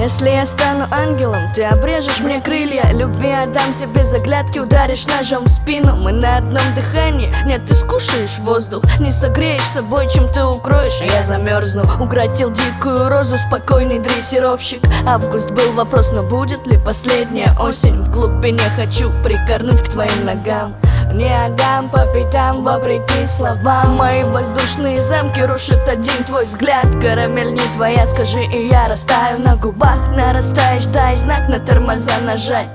Если я стану ангелом, ты обрежешь мне крылья. Любви отдам себе заглядки, ударишь ножом в спину. Мы на одном дыхании, нет, ты скушаешь воздух. Не согреешь собой, чем ты укроешь, а я замерзну. Укротил дикую розу, спокойный дрессировщик. Август был вопрос, но будет ли последняя осень? В глубине хочу прикорнуть к твоим ногам. Не отдам по пятам, вопреки словам. Мои воздушные замки рушит один твой взгляд. Карамель не твоя, скажи, и я растаю на губах. Нарастаешь, дай знак, на тормоза нажать.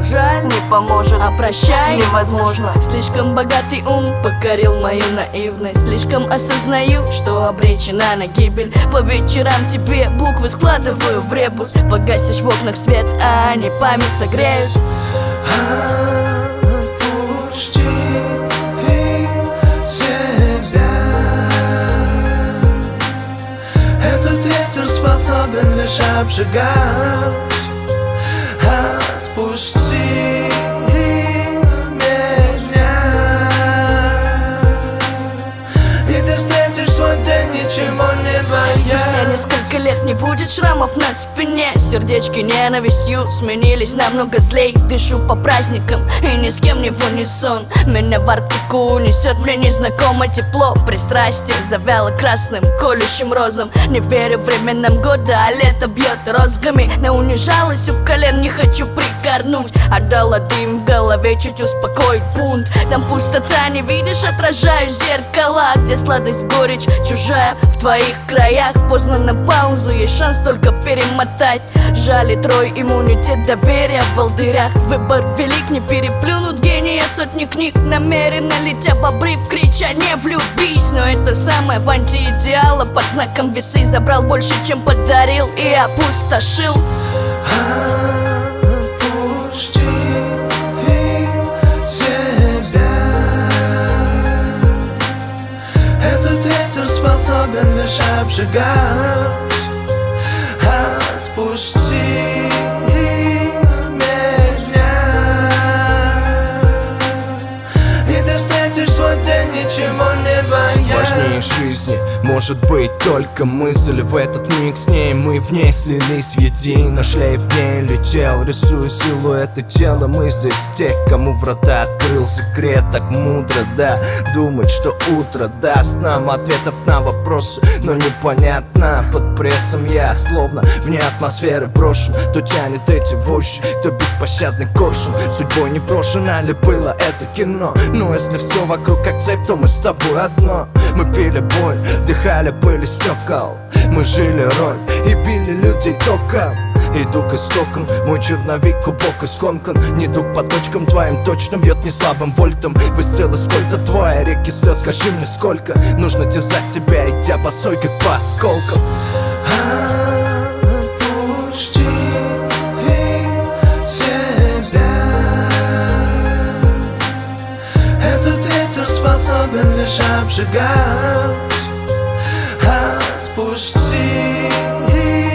Жаль, не поможет, а прощай невозможно. Слишком богатый ум покорил мою наивность. Слишком осознаю, что обречена на гибель. По вечерам тебе буквы складываю в ребус. Погасишь в окнах свет, а они память согреют. Отпусти себя. Этот ветер способен лишь обжигать. Отпусти меня, и ты встретишь свой день, ничего не боясь. Спустя несколько лет не будет шрамов на спине. Сердечки ненавистью сменились намного злей. Дышу по праздникам и ни с кем не в унисон. Меня в Арктику унесет, мне незнакомо тепло. Пристрастие завяло красным, колющим розом. Не верю временам года, а лето бьет розгами. На унижалась у колен, не хочу прикорнуть. Отдала дым в голове, чуть успокоить бунт. Там пустота, не видишь, отражаю зеркала. Где сладость, горечь чужая в твоих краях. Поздно на паузу, есть шанс только перемотать. Жалит рой, иммунитет, доверия в волдырях. Выбор велик, не переплюнут гения сотни книг. Намеренно летя в обрыв, крича не влюбись. Но это самое в антиидеала. Под знаком весы забрал больше, чем подарил, и опустошил. Отпусти себя. Этот ветер способен лишь обжигать. Отпусти меня, и ты встретишь свой день, ничего не боясь. Важнее жизни может быть только мысль. В этот миг с ней мы в ней слились в едино. Шлейф в ней летел, рисуя силуэты тела. Мы здесь тех, кому врата открыл секрет. Так мудро, да, думать, что утро даст нам ответов на вопросы, но непонятно. Под прессом я словно вне атмосферы брошен. То тянет эти вожжи, то беспощадный коршун. Судьбой не брошено ли было это кино? Но если все вокруг как цепь, то мы с тобой одно. Мы пили боль, вдыхали пыль из стекол. Мы жили роль и били людей током. Иду к истокам, мой черновик глубоко скомкан. Не иду по точкам твоим, точно бьет не слабым вольтом. Выстрелы сколько твоя, реки слез, скажи мне сколько. Нужно терзать себя, идя босой, как по осколкам. Отпусти себя. Этот ветер способен лишь обжигать. Отпусти меня,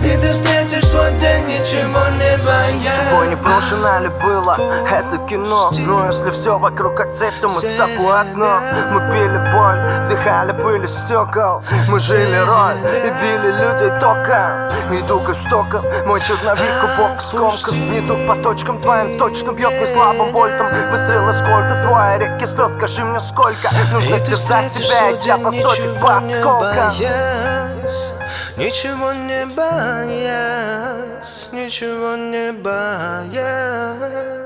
и ты встретишь свой день, ничего не боясь. Судьбой не брошено ли было это кино? Но если все вокруг как цепь, то мы с тобой одно. Мы пили боль, вдыхали пыль из стекол. Мы жили роль и били людей током. Иду к истокам, мой черновик глубоко скомкан. Иду по точкам твоим, точно бьет не слабым вольтом. Выстрелы сколько твоя, реки слез, скажи мне сколько. Нужно терзать себя, идя по сотне, по осколкам. Ничего не боясь, ничего не боясь.